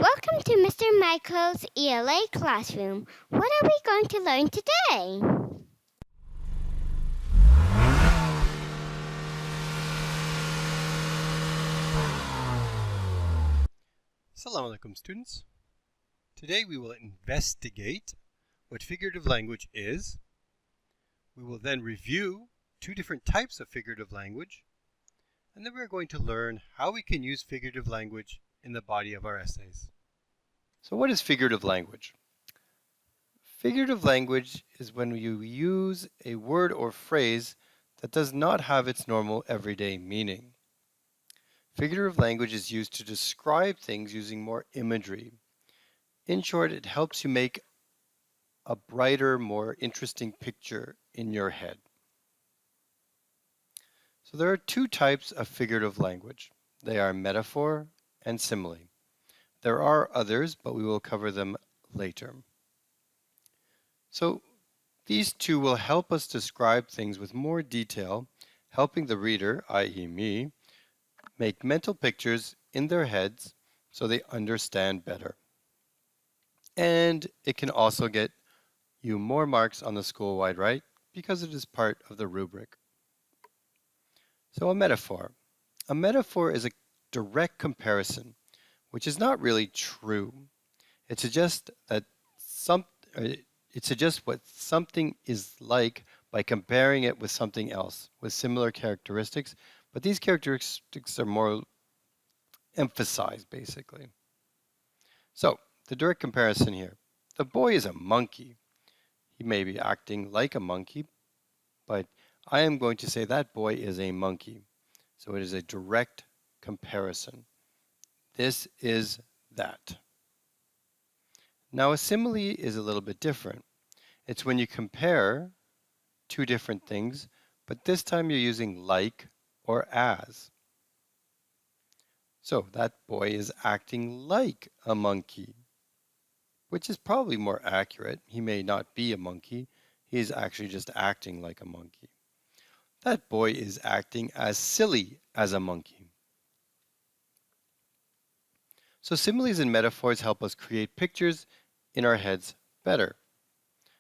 Welcome to Mr. Michael's ELA classroom. What are we going to learn today? Assalamu alaikum, students. Today we will investigate what figurative language is. We will then review two different types of figurative language, and then we're going to learn how we can use figurative language in the body of our essays. So what is figurative language? Figurative language is when you use a word or phrase that does not have its normal everyday meaning. Figurative language is used to describe things using more imagery. In short, it helps you make a brighter, more interesting picture in your head. So there are two types of figurative language. They are metaphor and simile. There are others, but we will cover them later. So these two will help us describe things with more detail, helping the reader, i.e. me, make mental pictures in their heads so they understand better. And it can also get you more marks on the school-wide right because it is part of the rubric. So a metaphor. A metaphor is a direct comparison, which is not really true. It suggests what something is like by comparing it with something else with similar characteristics, but these characteristics are more emphasized basically. So the direct comparison here. The boy is a monkey. He may be acting like a monkey, but I am going to say that boy is a monkey. So it is a direct comparison. This is that. Now a simile is a little bit different. It's when you compare two different things, but this time you're using like or as. So that boy is acting like a monkey, which is probably more accurate. He may not be a monkey. He is actually just acting like a monkey. That boy is acting as silly as a monkey. So similes and metaphors help us create pictures in our heads better.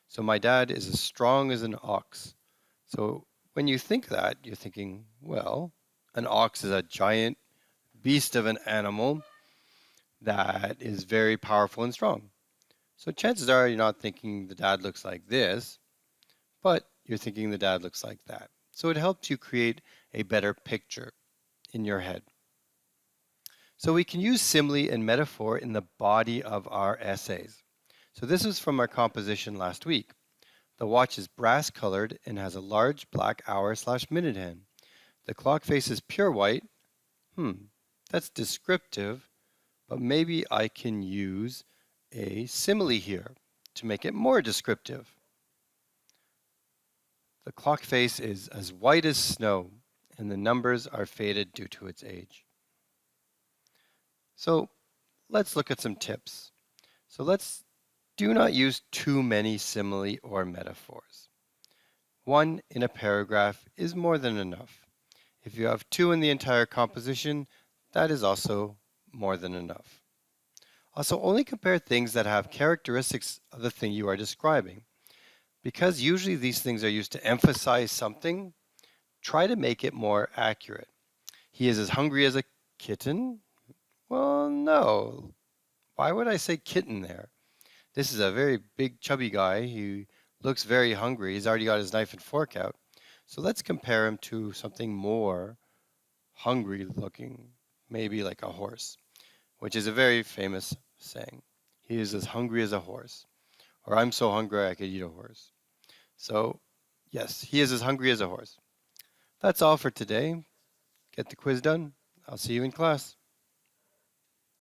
So my dad is as strong as an ox. So when you think that, you're thinking, well, an ox is a giant beast of an animal that is very powerful and strong. So chances are you're not thinking the dad looks like this, but you're thinking the dad looks like that. So it helps you create a better picture in your head. So we can use simile and metaphor in the body of our essays. So this is from our composition last week. The watch is brass colored and has a large black hour/minute hand. The clock face is pure white. That's descriptive, but maybe I can use a simile here to make it more descriptive. The clock face is as white as snow, and the numbers are faded due to its age. So let's look at some tips. So do not use too many simile or metaphors. One in a paragraph is more than enough. If you have two in the entire composition, that is also more than enough. Also, only compare things that have characteristics of the thing you are describing. Because usually these things are used to emphasize something, try to make it more accurate. He is as hungry as a kitten? Well, no. Why would I say kitten there? This is a very big chubby guy. He looks very hungry. He's already got his knife and fork out. So let's compare him to something more hungry looking, maybe like a horse, which is a very famous saying. He is as hungry as a horse. Or I'm so hungry I could eat a horse. So yes, he is as hungry as a horse. That's all for today. Get the quiz done. I'll see you in class.